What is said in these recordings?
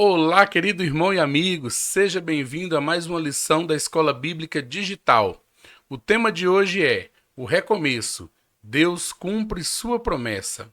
Olá, querido irmão e amigo, seja bem-vindo a mais uma lição da Escola Bíblica Digital. O tema de hoje é o recomeço. Deus cumpre sua promessa.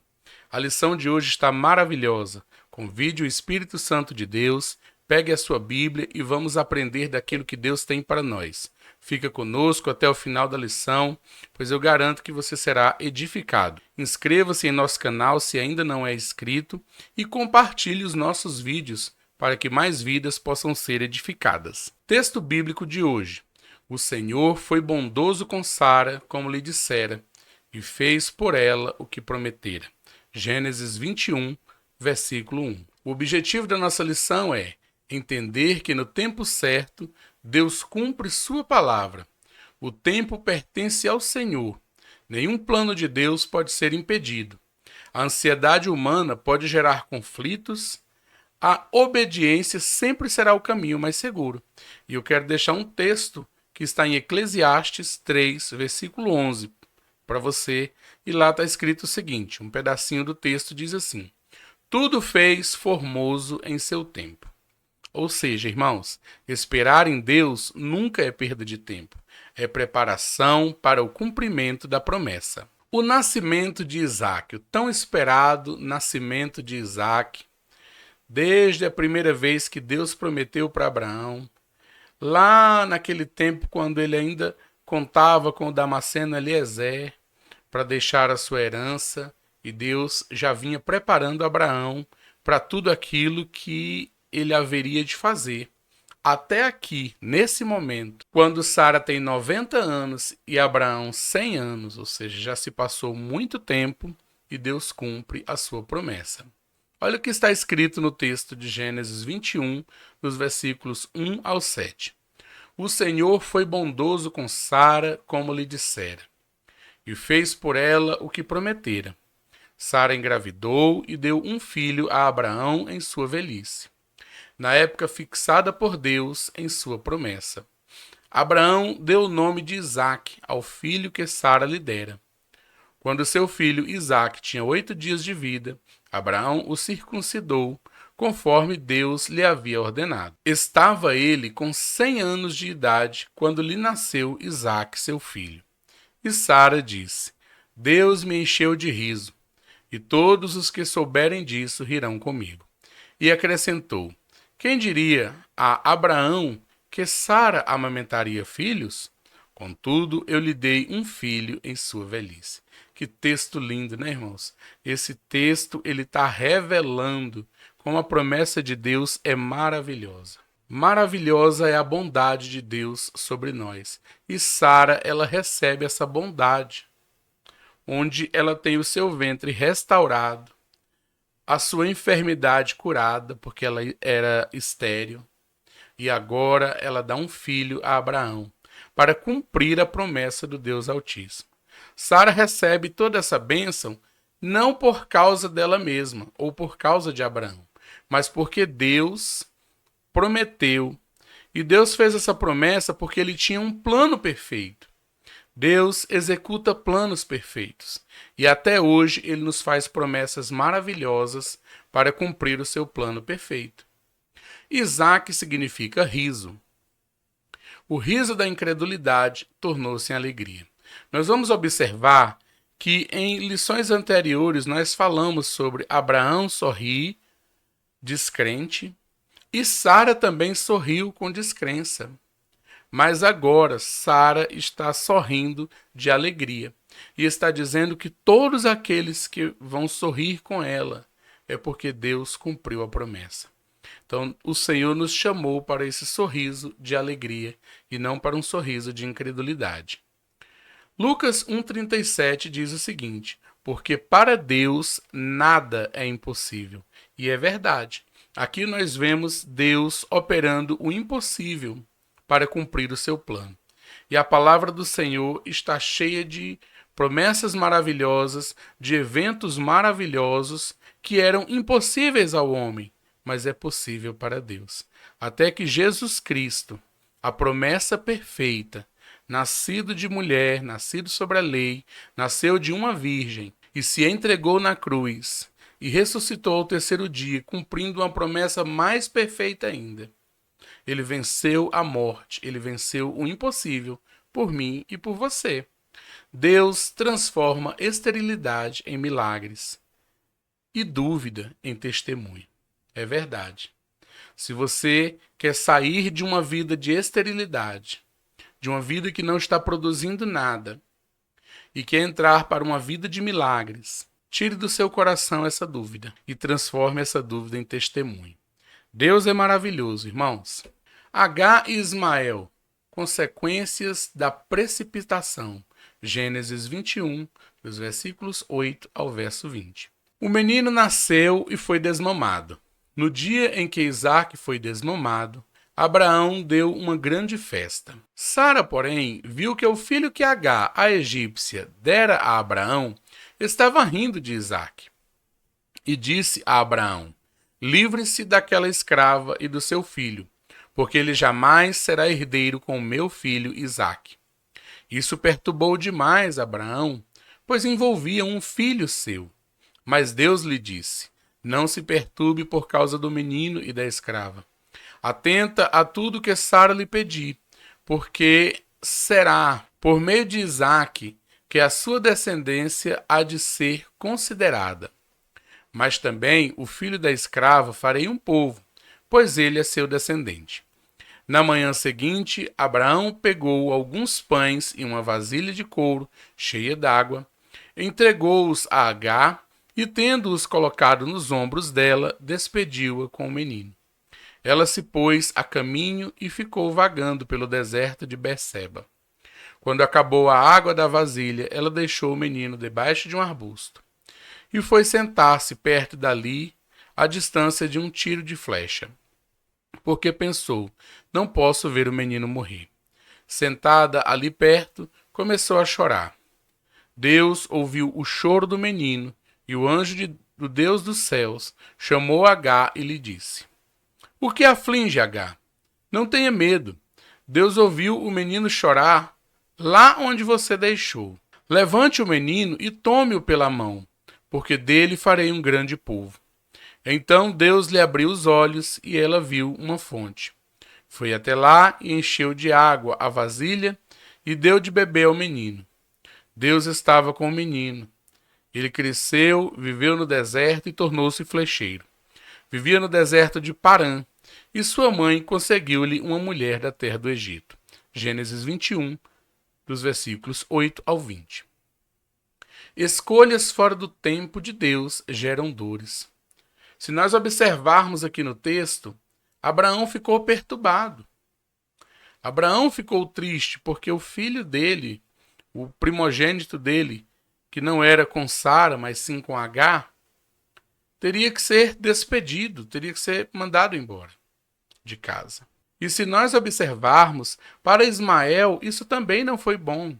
A lição de hoje está maravilhosa. Convide o Espírito Santo de Deus, pegue a sua Bíblia e vamos aprender daquilo que Deus tem para nós. Fica conosco até o final da lição, pois eu garanto que você será edificado. Inscreva-se em nosso canal se ainda não é inscrito e compartilhe os nossos vídeos para que mais vidas possam ser edificadas. Texto bíblico de hoje. O Senhor foi bondoso com Sara, como lhe dissera, e fez por ela o que prometera. Gênesis 21, versículo 1. O objetivo da nossa lição é entender que no tempo certo, Deus cumpre sua palavra. O tempo pertence ao Senhor. Nenhum plano de Deus pode ser impedido. A ansiedade humana pode gerar conflitos. A obediência sempre será o caminho mais seguro. E eu quero deixar um texto que está em Eclesiastes 3, versículo 11, para você. E lá está escrito o seguinte, um pedacinho do texto diz assim: tudo fez formoso em seu tempo. Ou seja, irmãos, esperar em Deus nunca é perda de tempo. É preparação para o cumprimento da promessa. O nascimento de Isaac, o tão esperado nascimento de Isaac, desde a primeira vez que Deus prometeu para Abraão, lá naquele tempo quando ele ainda contava com o Damasceno Eliezer para deixar a sua herança, e Deus já vinha preparando Abraão para tudo aquilo que ele haveria de fazer. Até aqui, nesse momento, quando Sara tem 90 anos e Abraão 100 anos, ou seja, já se passou muito tempo e Deus cumpre a sua promessa. Olha o que está escrito no texto de Gênesis 21, nos versículos 1 ao 7. O Senhor foi bondoso com Sara, como lhe dissera, e fez por ela o que prometera. Sara engravidou e deu um filho a Abraão em sua velhice, na época fixada por Deus em sua promessa. Abraão deu o nome de Isaque ao filho que Sara lhe dera. Quando seu filho Isaque tinha 8 dias de vida, Abraão o circuncidou, conforme Deus lhe havia ordenado. Estava ele com 100 anos de idade quando lhe nasceu Isaque, seu filho. E Sara disse: Deus me encheu de riso, e todos os que souberem disso rirão comigo. E acrescentou: quem diria a Abraão que Sara amamentaria filhos? Contudo, eu lhe dei um filho em sua velhice. Que texto lindo, né, irmãos? Esse texto, ele está revelando como a promessa de Deus é maravilhosa. Maravilhosa é a bondade de Deus sobre nós. E Sara, ela recebe essa bondade, onde ela tem o seu ventre restaurado, a sua enfermidade curada, porque ela era estéril, e agora ela dá um filho a Abraão, para cumprir a promessa do Deus Altíssimo. Sara recebe toda essa bênção não por causa dela mesma, ou por causa de Abraão, mas porque Deus prometeu, e Deus fez essa promessa porque ele tinha um plano perfeito. Deus executa planos perfeitos e até hoje ele nos faz promessas maravilhosas para cumprir o seu plano perfeito. Isaque significa riso. O riso da incredulidade tornou-se em alegria. Nós vamos observar que em lições anteriores nós falamos sobre Abraão sorrir, descrente, e Sara também sorriu com descrença. Mas agora Sara está sorrindo de alegria e está dizendo que todos aqueles que vão sorrir com ela é porque Deus cumpriu a promessa. Então o Senhor nos chamou para esse sorriso de alegria e não para um sorriso de incredulidade. Lucas 1,37 diz o seguinte: porque para Deus nada é impossível. E é verdade. Aqui nós vemos Deus operando o impossível para cumprir o seu plano. E a palavra do Senhor está cheia de promessas maravilhosas, de eventos maravilhosos que eram impossíveis ao homem, mas é possível para Deus. Até que Jesus Cristo, a promessa perfeita, nascido de mulher, nascido sobre a lei, nasceu de uma virgem e se entregou na cruz, e ressuscitou ao terceiro dia, cumprindo uma promessa mais perfeita ainda. Ele venceu a morte, ele venceu o impossível por mim e por você. Deus transforma esterilidade em milagres e dúvida em testemunho. É verdade. Se você quer sair de uma vida de esterilidade, de uma vida que não está produzindo nada, e quer entrar para uma vida de milagres, tire do seu coração essa dúvida e transforme essa dúvida em testemunho. Deus é maravilhoso, irmãos. H e Ismael, consequências da precipitação. Gênesis 21, dos versículos 8 ao verso 20. O menino nasceu e foi desmamado. No dia em que Isaque foi desmamado, Abraão deu uma grande festa. Sara, porém, viu que o filho que Agar, a egípcia, dera a Abraão, estava rindo de Isaque. E disse a Abraão: livre-se daquela escrava e do seu filho, porque ele jamais será herdeiro com o meu filho Isaque. Isso perturbou demais Abraão, pois envolvia um filho seu. Mas Deus lhe disse: não se perturbe por causa do menino e da escrava. Atenta a tudo que Sara lhe pedir, porque será por meio de Isaque que a sua descendência há de ser considerada. Mas também o filho da escrava farei um povo, pois ele é seu descendente. Na manhã seguinte, Abraão pegou alguns pães e uma vasilha de couro cheia d'água, entregou-os a Agar e, tendo-os colocado nos ombros dela, despediu-a com o menino. Ela se pôs a caminho e ficou vagando pelo deserto de Berseba. Quando acabou a água da vasilha, ela deixou o menino debaixo de um arbusto e foi sentar-se perto dali, à distância de um tiro de flecha, porque pensou: não posso ver o menino morrer. Sentada ali perto, começou a chorar. Deus ouviu o choro do menino e o anjo do Deus dos céus chamou Agar e lhe disse: por que aflige, Agar? Não tenha medo. Deus ouviu o menino chorar lá onde você deixou. Levante o menino e tome-o pela mão, porque dele farei um grande povo. Então Deus lhe abriu os olhos e ela viu uma fonte. Foi até lá e encheu de água a vasilha e deu de beber ao menino. Deus estava com o menino. Ele cresceu, viveu no deserto e tornou-se flecheiro. Vivia no deserto de Parã, e sua mãe conseguiu-lhe uma mulher da terra do Egito. Gênesis 21, dos versículos 8 ao 20. Escolhas fora do tempo de Deus geram dores. Se nós observarmos aqui no texto, Abraão ficou perturbado. Abraão ficou triste porque o filho dele, o primogênito dele, que não era com Sara, mas sim com Agar, teria que ser despedido, teria que ser mandado embora de casa. E se nós observarmos, para Ismael isso também não foi bom.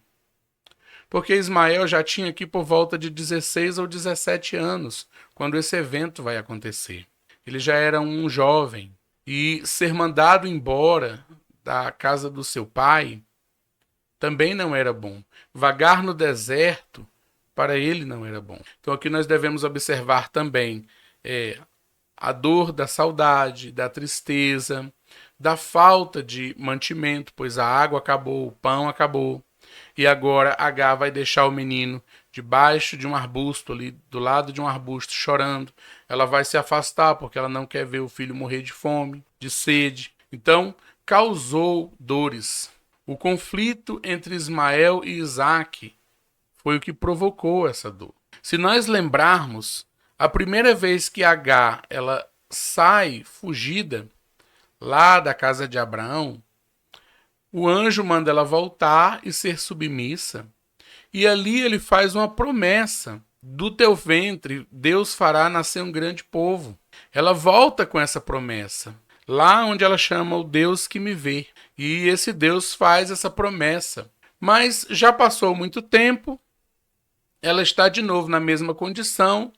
Porque Ismael já tinha aqui por volta de 16 ou 17 anos, quando esse evento vai acontecer. Ele já era um jovem. E ser mandado embora da casa do seu pai também não era bom. Vagar no deserto, para ele não era bom. Então aqui nós devemos observar também a dor da saudade, da tristeza, da falta de mantimento, pois a água acabou, o pão acabou. E agora Agar vai deixar o menino debaixo de um arbusto, ali do lado de um arbusto, chorando. Ela vai se afastar porque ela não quer ver o filho morrer de fome, de sede. Então, causou dores. O conflito entre Ismael e Isaque foi o que provocou essa dor. Se nós lembrarmos, a primeira vez que Agar ela sai fugida lá da casa de Abraão, o anjo manda ela voltar e ser submissa. E ali ele faz uma promessa: do teu ventre Deus fará nascer um grande povo. Ela volta com essa promessa, lá onde ela chama o Deus que me vê. E esse Deus faz essa promessa. Mas já passou muito tempo, ela está de novo na mesma condição.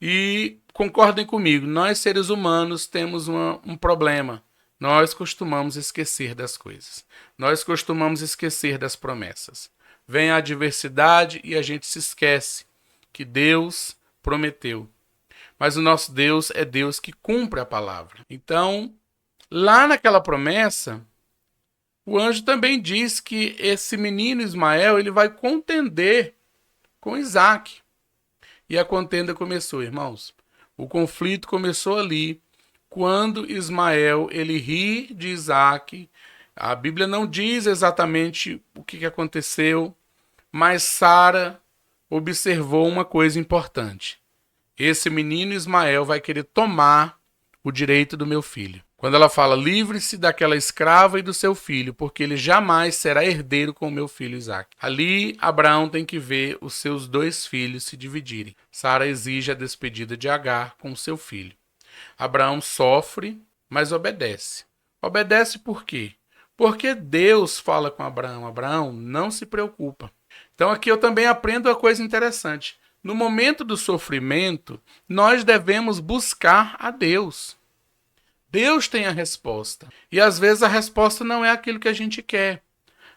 E concordem comigo, nós seres humanos temos um problema. Nós costumamos esquecer das coisas. Nós costumamos esquecer das promessas. Vem a adversidade e a gente se esquece que Deus prometeu. mas o nosso Deus é Deus que cumpre a palavra. Então, lá naquela promessa, o anjo também diz que esse menino Ismael, ele vai contender com Isaac. E a contenda começou, irmãos. O conflito começou ali, quando Ismael ele ri de Isaac. A Bíblia não diz exatamente o que aconteceu, mas Sara observou uma coisa importante. Esse menino Ismael vai querer tomar o direito do meu filho. Quando ela fala, livre-se daquela escrava e do seu filho, porque ele jamais será herdeiro com o meu filho Isaque. Ali, Abraão tem que ver os seus 2 filhos se dividirem. Sara exige a despedida de Agar com o seu filho. Abraão sofre, mas obedece. Obedece por quê? Porque Deus fala com Abraão. Abraão, não se preocupa. Então aqui eu também aprendo uma coisa interessante. No momento do sofrimento, nós devemos buscar a Deus. Deus tem a resposta. E às vezes a resposta não é aquilo que a gente quer.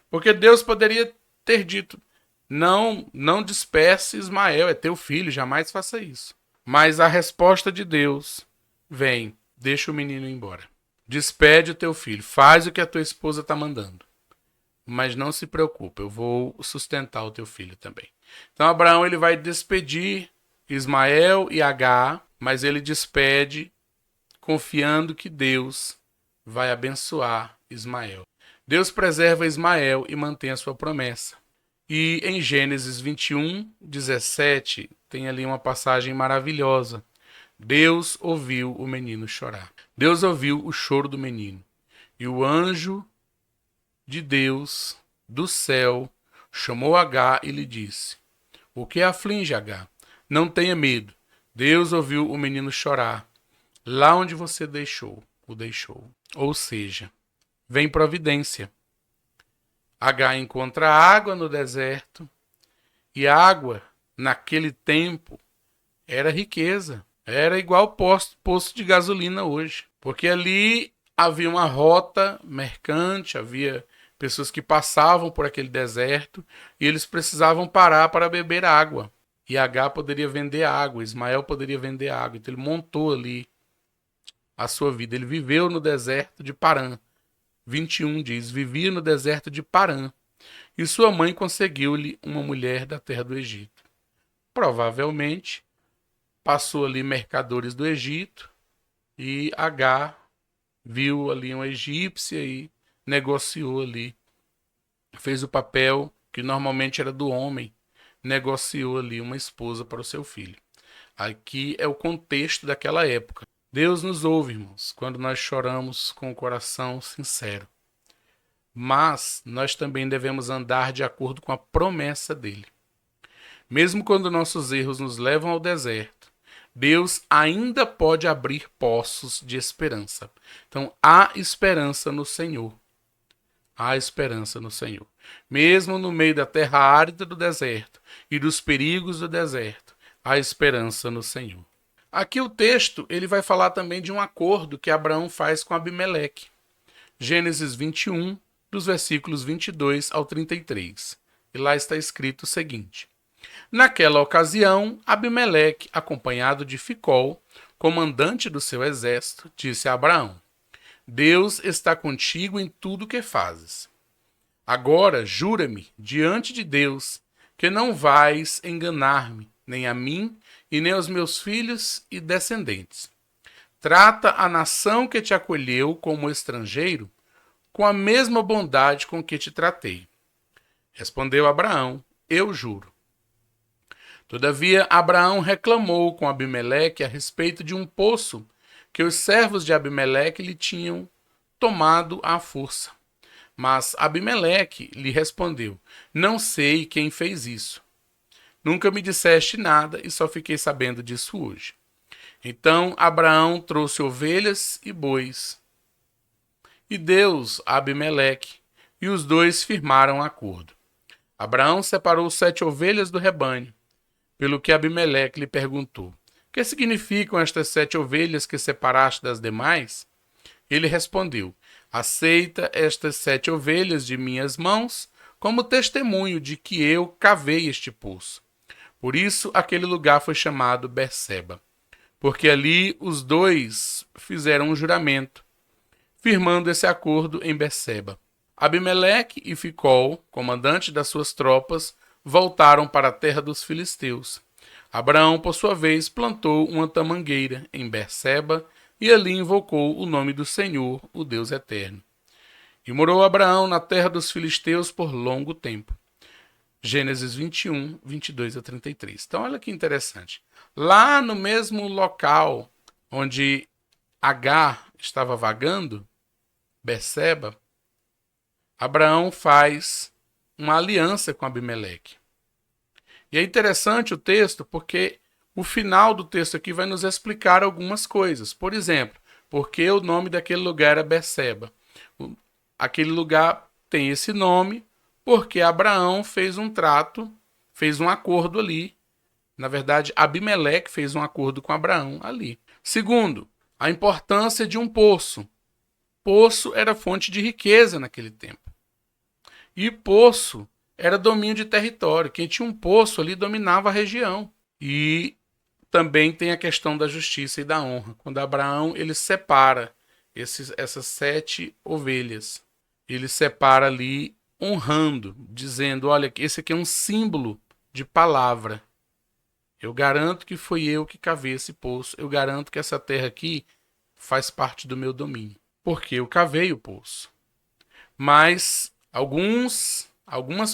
Porque Deus poderia ter dito, não disperse Ismael, é teu filho, jamais faça isso. Mas a resposta de Deus vem, deixa o menino ir embora. Despede o teu filho, faz o que a tua esposa está mandando. Mas não se preocupe, eu vou sustentar o teu filho também. Então Abraão ele vai despedir Ismael e Agar, mas ele despede confiando que Deus vai abençoar Ismael. Deus preserva Ismael e mantém a sua promessa. E em Gênesis 21, 17, tem ali uma passagem maravilhosa. Deus ouviu o menino chorar. Deus ouviu o choro do menino. E o anjo de Deus, do céu, chamou Agar e lhe disse, o que aflige, Agar? Não tenha medo. Deus ouviu o menino chorar. Lá onde você o deixou. Ou seja, vem providência. Agar encontra água no deserto. E água, naquele tempo, era riqueza. Era igual posto de gasolina hoje. Porque ali havia uma rota mercante, havia pessoas que passavam por aquele deserto e eles precisavam parar para beber água. E Agar poderia vender água, Ismael poderia vender água. Então ele montou ali a sua vida. Ele viveu no deserto de Parã. 21 diz, vivia no deserto de Parã. E sua mãe conseguiu-lhe uma mulher da terra do Egito. Provavelmente, passou ali mercadores do Egito e Agar viu ali uma egípcia e negociou ali. Fez o papel que normalmente era do homem. Negociou ali uma esposa para o seu filho. Aqui é o contexto daquela época. Deus nos ouve, irmãos, quando nós choramos com o coração sincero. Mas nós também devemos andar de acordo com a promessa dele. Mesmo quando nossos erros nos levam ao deserto, Deus ainda pode abrir poços de esperança. Então, há esperança no Senhor. Há esperança no Senhor. Mesmo no meio da terra árida do deserto e dos perigos do deserto, há esperança no Senhor. Aqui o texto ele vai falar também de um acordo que Abraão faz com Abimeleque. Gênesis 21, dos versículos 22 ao 33. E lá está escrito o seguinte. Naquela ocasião, Abimeleque, acompanhado de Ficol, comandante do seu exército, disse a Abraão, Deus está contigo em tudo o que fazes. Agora jura-me, diante de Deus, que não vais enganar-me, nem a mim, e nem aos meus filhos e descendentes. Trata a nação que te acolheu como estrangeiro com a mesma bondade com que te tratei. Respondeu Abraão, eu juro. Todavia, Abraão reclamou com Abimeleque a respeito de um poço que os servos de Abimeleque lhe tinham tomado à força. Mas Abimeleque lhe respondeu, não sei quem fez isso. Nunca me disseste nada e só fiquei sabendo disso hoje. Então Abraão trouxe ovelhas e bois e deu-os a Abimeleque, e os dois firmaram acordo. Abraão separou 7 ovelhas do rebanho, pelo que Abimeleque lhe perguntou, que significam estas 7 ovelhas que separaste das demais? Ele respondeu, aceita estas 7 ovelhas de minhas mãos como testemunho de que eu cavei este poço. Por isso aquele lugar foi chamado Berseba. porque ali os dois fizeram um juramento, firmando esse acordo em Berseba. Abimeleque e Ficol, comandante das suas tropas, voltaram para a terra dos filisteus. Abraão, por sua vez, plantou uma tamangueira em Berseba e ali invocou o nome do Senhor, o Deus eterno. E morou Abraão na terra dos filisteus por longo tempo. Gênesis 21, 22 a 33. Então, olha que interessante. Lá no mesmo local onde Agar estava vagando, Berseba, Abraão faz uma aliança com Abimeleque. E é interessante o texto porque o final do texto aqui vai nos explicar algumas coisas. Por exemplo, porque o nome daquele lugar era Berseba. Aquele lugar tem esse nome porque Abraão fez um trato, fez um acordo ali. Na verdade, Abimeleque fez um acordo com Abraão ali. Segundo, a importância de um poço. Poço era fonte de riqueza naquele tempo. E poço era domínio de território. Quem tinha um poço ali dominava a região. E também tem a questão da justiça e da honra. Quando Abraão ele separa essas 7 ovelhas, ele separa ali honrando, dizendo, olha, esse aqui é um símbolo de palavra. Eu garanto que foi eu que cavei esse poço. Eu garanto que essa terra aqui faz parte do meu domínio. Porque eu cavei o poço. Mas algumas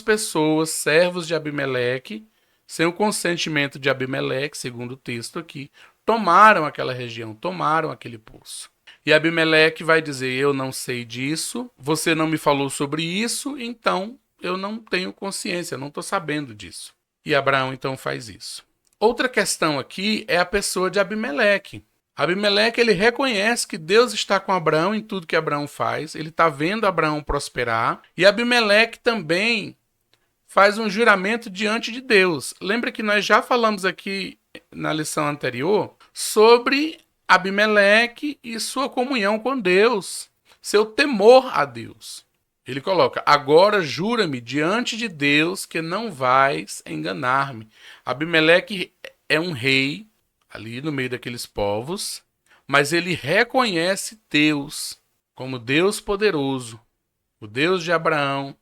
pessoas, servos de Abimeleque, sem o consentimento de Abimeleque, segundo o texto aqui, tomaram aquela região, tomaram aquele poço. E Abimeleque vai dizer, eu não sei disso, você não me falou sobre isso, então eu não tenho consciência, não estou sabendo disso. E Abraão então faz isso. Outra questão aqui é a pessoa de Abimeleque. Abimeleque ele reconhece que Deus está com Abraão em tudo que Abraão faz, ele está vendo Abraão prosperar, e Abimeleque também faz um juramento diante de Deus. Lembra que nós já falamos aqui na lição anterior sobre Abimeleque e sua comunhão com Deus, seu temor a Deus. Ele coloca, agora jura-me diante de Deus que não vais enganar-me. Abimeleque é um rei, ali no meio daqueles povos, mas ele reconhece Deus como Deus poderoso, o Deus de Abraão,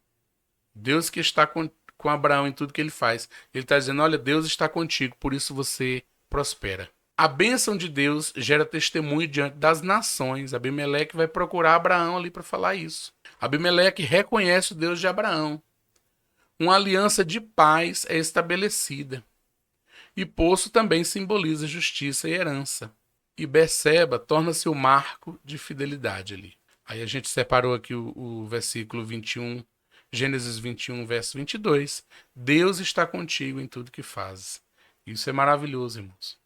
Deus que está com Abraão em tudo que ele faz. Ele está dizendo, olha, Deus está contigo, por isso você prospera. A bênção de Deus gera testemunho diante das nações. Abimeleque vai procurar Abraão ali para falar isso. Abimeleque reconhece o Deus de Abraão. Uma aliança de paz é estabelecida. E poço também simboliza justiça e herança. E Berseba torna-se o marco de fidelidade ali. Aí a gente separou aqui o versículo 21, Gênesis 21, verso 22. Deus está contigo em tudo que fazes. Isso é maravilhoso, irmãos.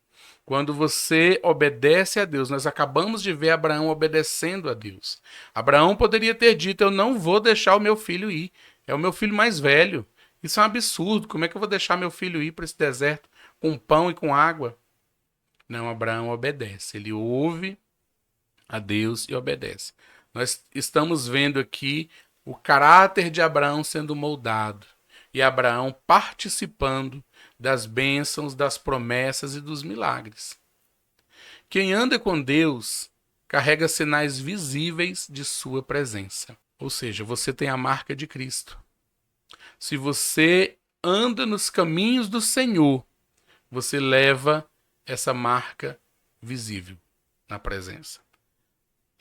Quando você obedece a Deus, nós acabamos de ver Abraão obedecendo a Deus. Abraão poderia ter dito, eu não vou deixar o meu filho ir. É o meu filho mais velho. Isso é um absurdo. Como é que eu vou deixar meu filho ir para esse deserto com pão e com água? Não, Abraão obedece. Ele ouve a Deus e obedece. Nós estamos vendo aqui o caráter de Abraão sendo moldado. E Abraão participando das bênçãos, das promessas e dos milagres. Quem anda com Deus carrega sinais visíveis de sua presença. Ou seja, você tem a marca de Cristo. Se você anda nos caminhos do Senhor, você leva essa marca visível na presença.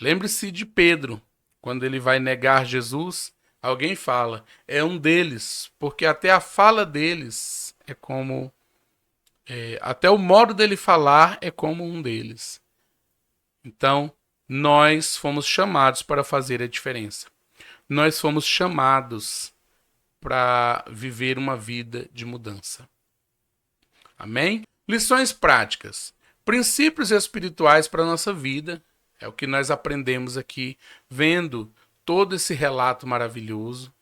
Lembre-se de Pedro, quando ele vai negar Jesus, alguém fala, é um deles, porque até a fala deles é como... até o modo dele falar é como um deles. Então, nós fomos chamados para fazer a diferença. Nós fomos chamados para viver uma vida de mudança. Amém? Lições práticas. Princípios espirituais para a nossa vida. É o que nós aprendemos aqui, vendo todo esse relato maravilhoso.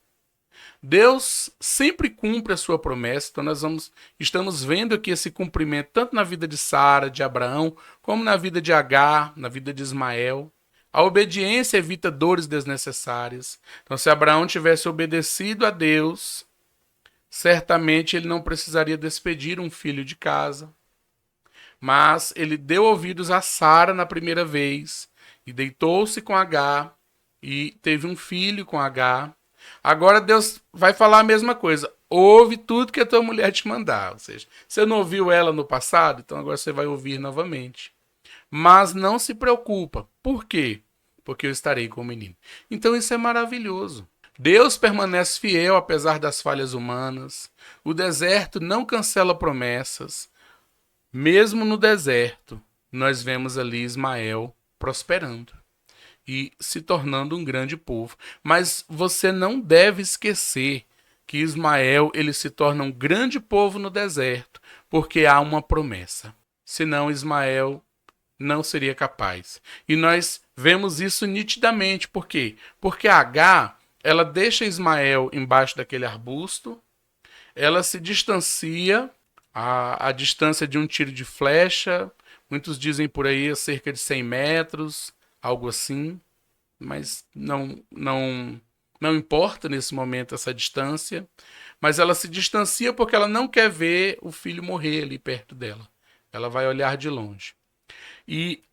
Deus sempre cumpre a sua promessa, então nós estamos vendo aqui esse cumprimento tanto na vida de Sara, de Abraão, como na vida de Agar, na vida de Ismael. A obediência evita dores desnecessárias. Então, se Abraão tivesse obedecido a Deus, certamente ele não precisaria despedir um filho de casa. Mas ele deu ouvidos a Sara na primeira vez e deitou-se com Agar e teve um filho com Agar. Agora Deus vai falar a mesma coisa. Ouve tudo que a tua mulher te mandar. Ou seja, você não ouviu ela no passado, então agora você vai ouvir novamente. Mas não se preocupa. Por quê? Porque eu estarei com o menino. Então isso é maravilhoso. Deus permanece fiel apesar das falhas humanas. O deserto não cancela promessas. Mesmo no deserto, nós vemos ali Ismael prosperando e se tornando um grande povo. Mas você não deve esquecer que Ismael ele se torna um grande povo no deserto, porque há uma promessa. Senão Ismael não seria capaz. E nós vemos isso nitidamente. Por quê? Porque Agar, ela deixa Ismael embaixo daquele arbusto, ela se distancia a distância de um tiro de flecha, muitos dizem por aí cerca de 100 metros, algo assim, mas não importa nesse momento essa distância, mas ela se distancia porque ela não quer ver o filho morrer ali perto dela. Ela vai olhar de longe. E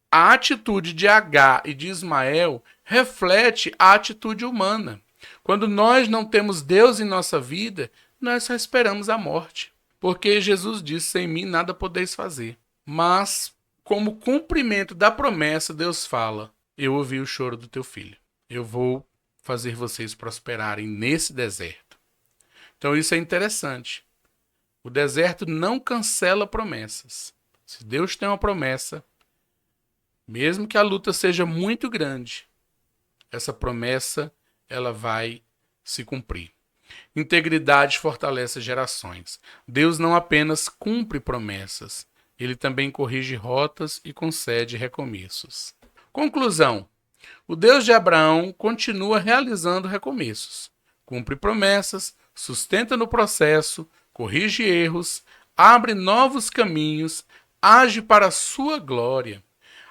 a atitude de Agar e de Ismael reflete a atitude humana. Quando nós não temos Deus em nossa vida, nós só esperamos a morte. Porque Jesus disse, sem mim nada podeis fazer. Mas, como cumprimento da promessa, Deus fala, eu ouvi o choro do teu filho. Eu vou fazer vocês prosperarem nesse deserto. Então isso é interessante. O deserto não cancela promessas. Se Deus tem uma promessa, mesmo que a luta seja muito grande, essa promessa ela vai se cumprir. Integridade fortalece gerações. Deus não apenas cumpre promessas, ele também corrige rotas e concede recomeços. Conclusão: o Deus de Abraão continua realizando recomeços, cumpre promessas, sustenta no processo, corrige erros, abre novos caminhos, age para a sua glória.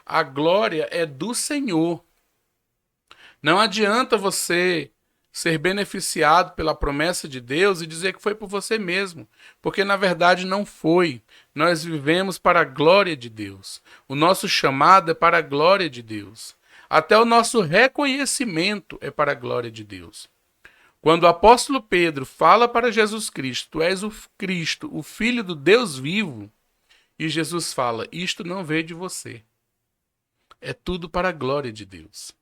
A glória é do Senhor. Não adianta você ser beneficiado pela promessa de Deus e dizer que foi por você mesmo, porque na verdade não foi. Nós vivemos para a glória de Deus. O nosso chamado é para a glória de Deus. Até o nosso reconhecimento é para a glória de Deus. Quando o apóstolo Pedro fala para Jesus Cristo, tu és o Cristo, o Filho do Deus vivo, e Jesus fala, isto não veio de você. É tudo para a glória de Deus.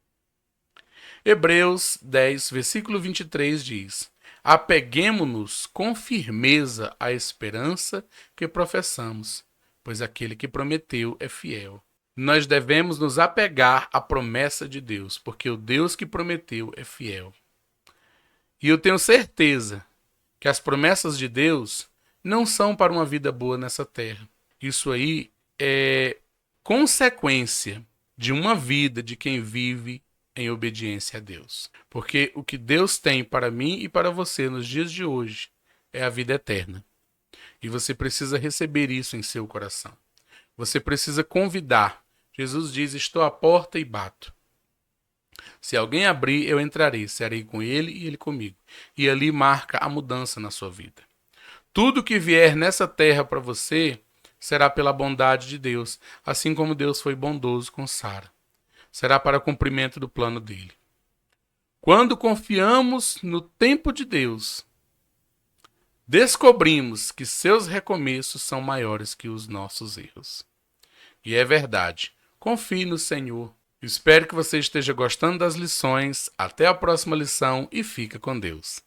Hebreus 10, versículo 23 diz, apeguemo-nos com firmeza à esperança que professamos, pois aquele que prometeu é fiel. Nós devemos nos apegar à promessa de Deus, porque o Deus que prometeu é fiel. E eu tenho certeza que as promessas de Deus não são para uma vida boa nessa terra. Isso aí é consequência de uma vida de quem vive em obediência a Deus. Porque o que Deus tem para mim e para você nos dias de hoje é a vida eterna. E você precisa receber isso em seu coração. Você precisa convidar. Jesus diz, estou à porta e bato. Se alguém abrir, eu entrarei, serei com ele e ele comigo. E ali marca a mudança na sua vida. Tudo que vier nessa terra para você será pela bondade de Deus, assim como Deus foi bondoso com Sara. Será para cumprimento do plano dele. Quando confiamos no tempo de Deus, descobrimos que seus recomeços são maiores que os nossos erros. E é verdade. Confie no Senhor. Espero que você esteja gostando das lições. Até a próxima lição e fica com Deus.